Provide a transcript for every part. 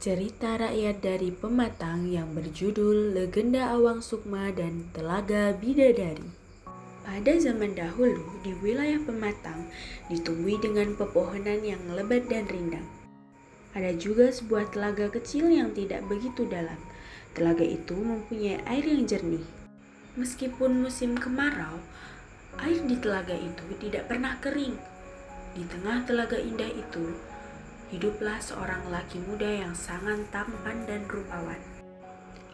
Cerita rakyat dari Pematang yang berjudul Legenda Awang Sukma dan Telaga Bidadari. Pada zaman dahulu, di wilayah Pematang ditumbuhi dengan pepohonan yang lebat dan rindang. Ada juga sebuah telaga kecil yang tidak begitu dalam. Telaga itu mempunyai air yang jernih. Meskipun musim kemarau, air di telaga itu tidak pernah kering. Di tengah telaga indah itu, hiduplah seorang laki muda yang sangat tampan dan rupawan.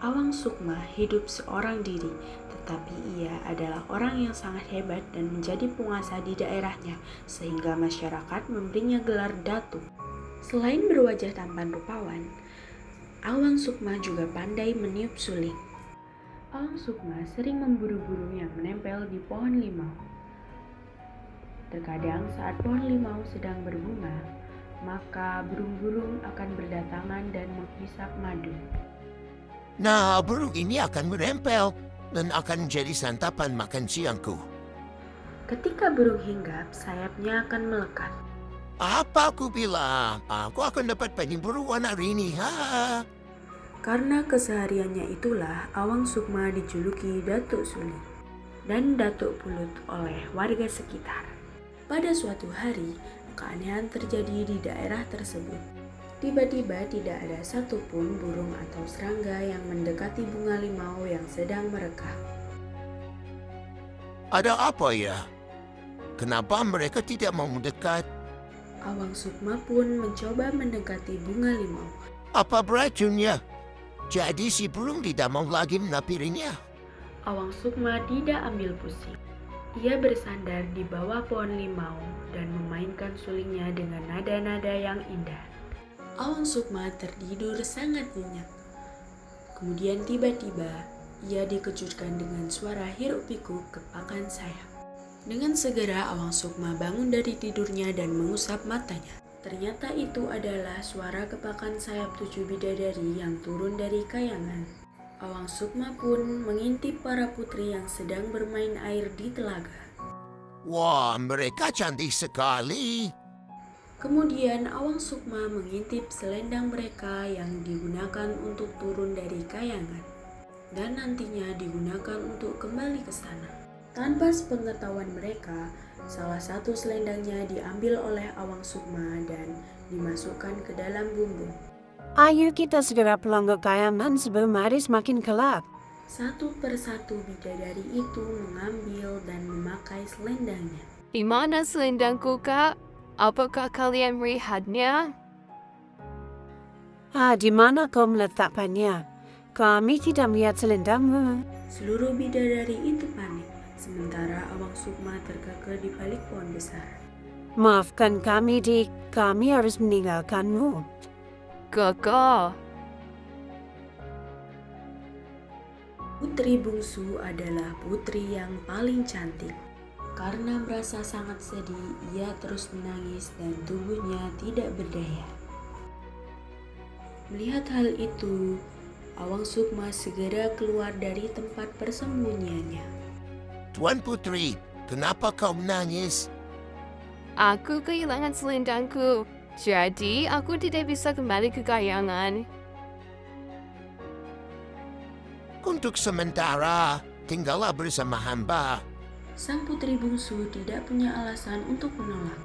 Awang Sukma hidup seorang diri, tetapi ia adalah orang yang sangat hebat dan menjadi penguasa di daerahnya, sehingga masyarakat memberinya gelar Datu. Selain berwajah tampan rupawan, Awang Sukma juga pandai meniup suling. Awang Sukma sering memburu burung yang menempel di pohon limau. Terkadang saat pohon limau sedang berbunga, maka burung-burung akan berdatangan dan menghisap madu. Nah, burung ini akan menempel dan akan menjadi santapan makan siangku. Ketika burung hinggap, sayapnya akan melekat. Apa aku bilang? Aku akan dapat banyak buruan hari ini. Karena kesehariannya itulah Awang Sukma dijuluki Datuk Suling dan Datuk Pulut oleh warga sekitar. Pada suatu hari, keanehan terjadi di daerah tersebut. Tiba-tiba tidak ada satupun burung atau serangga yang mendekati bunga limau yang sedang merekah. Ada apa ya? Kenapa mereka tidak mau mendekat? Awang Sukma pun mencoba mendekati bunga limau. Apa beracunnya? Jadi si burung tidak mau lagi menampirinya. Awang Sukma tidak ambil pusing. Ia bersandar di bawah pohon limau dan memainkan sulingnya dengan nada-nada yang indah. Awang Sukma tertidur sangat nyenyak. Kemudian tiba-tiba ia dikejutkan dengan suara hiruk-pikuk kepakan sayap. Dengan segera Awang Sukma bangun dari tidurnya dan mengusap matanya. Ternyata itu adalah suara kepakan sayap 7 bidadari yang turun dari kayangan. Awang Sukma pun mengintip para putri yang sedang bermain air di telaga. Wah, mereka cantik sekali. Kemudian Awang Sukma mengintip selendang mereka yang digunakan untuk turun dari kayangan dan nantinya digunakan untuk kembali ke sana. Tanpa sepengetahuan mereka, salah satu selendangnya diambil oleh Awang Sukma dan dimasukkan ke dalam bumbung. Ayo kita segera pulang ke kayangan sebelum hari semakin gelap. Satu persatu bidadari itu mengambil dan memakai selendangnya. Di mana selendangku, Kak? Apakah kalian melihatnya? Di mana kau meletakkannya? Kami tidak melihat selendangmu. Seluruh bidadari itu panik, sementara Awang Sukma terkekeh di balik pohon besar. Maafkan kami, Dik. Kami harus meninggalkanmu. Kakak, Putri bungsu adalah putri yang paling cantik. Karena merasa sangat sedih, ia terus menangis dan tubuhnya tidak berdaya. Melihat hal itu, Awang Sukma segera keluar dari tempat persembunyiannya. Tuan Putri, kenapa kau menangis? aku kehilangan selendangku. Jadi, aku tidak bisa kembali ke kayangan. Untuk sementara, tinggallah bersama hamba. Sang putri bungsu tidak punya alasan untuk menolak.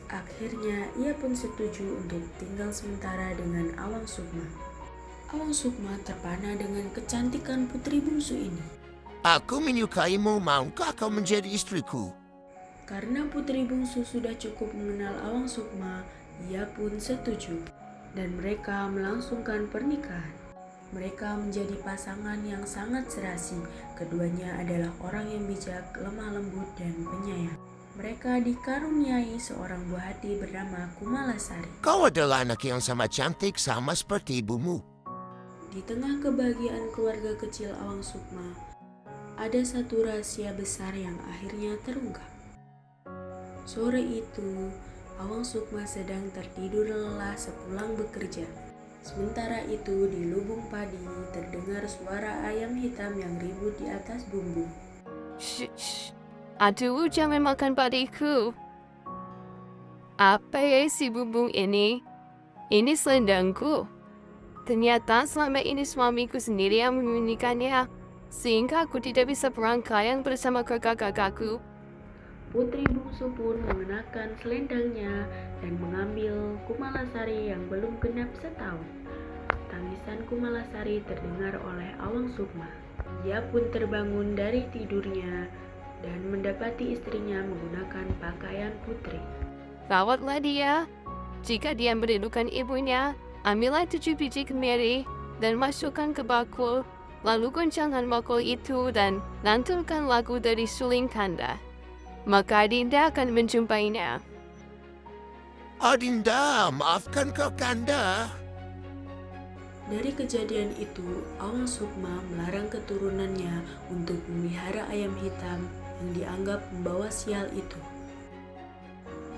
Akhirnya, ia pun setuju untuk tinggal sementara dengan Awang Sukma. Awang Sukma terpana dengan kecantikan putri bungsu ini. Aku menyukaimu, maukah kau menjadi istriku? Karena putri bungsu sudah cukup mengenal Awang Sukma, ia pun setuju. Dan mereka melangsungkan pernikahan. Mereka menjadi pasangan yang sangat serasi. Keduanya adalah orang yang bijak, lemah lembut, dan penyayang. Mereka dikaruniai seorang buah hati bernama Kumalasari. Kau adalah anak yang sama cantik sama seperti ibumu. Di tengah kebahagiaan keluarga kecil Awang Sukma, ada satu rahasia besar yang akhirnya terungkap. Sore itu, Awang Sukma sedang tertidur lelah sepulang bekerja. Sementara itu di lubung padi terdengar suara ayam hitam yang ribut di atas bumbung. Shh. Aduh, jangan makan padiku. Apa ya si bumbung ini? Ini selendangku. Ternyata selama ini suamiku sendiri yang menyembunyikannya, sehingga aku tidak bisa berangkaian bersama kakak-kakakku. Putri bungsu pun mengenakan selendangnya dan mengambil Kumalasari yang belum genap setahun. Tangisan Kumalasari terdengar oleh Awang Sukma. Dia pun terbangun dari tidurnya dan mendapati istrinya menggunakan pakaian putri. Rawatlah dia. Jika dia merindukan ibunya, ambillah 7 biji kemiri dan masukkan ke bakul. Lalu goncangkan bakul itu dan lantunkan lagu dari suling kanda. Maka Adinda akan menjumpainya. Adinda, maafkan Kakanda. Dari kejadian itu, Awang Sukma melarang keturunannya untuk memelihara ayam hitam yang dianggap membawa sial itu.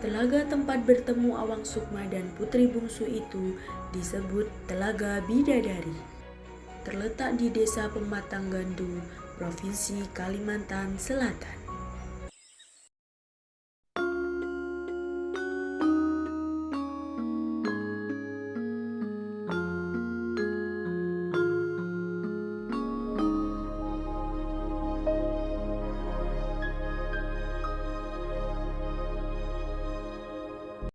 Telaga tempat bertemu Awang Sukma dan putri bungsu itu disebut Telaga Bidadari. Terletak di Desa Pematang Gandu, Provinsi Kalimantan Selatan.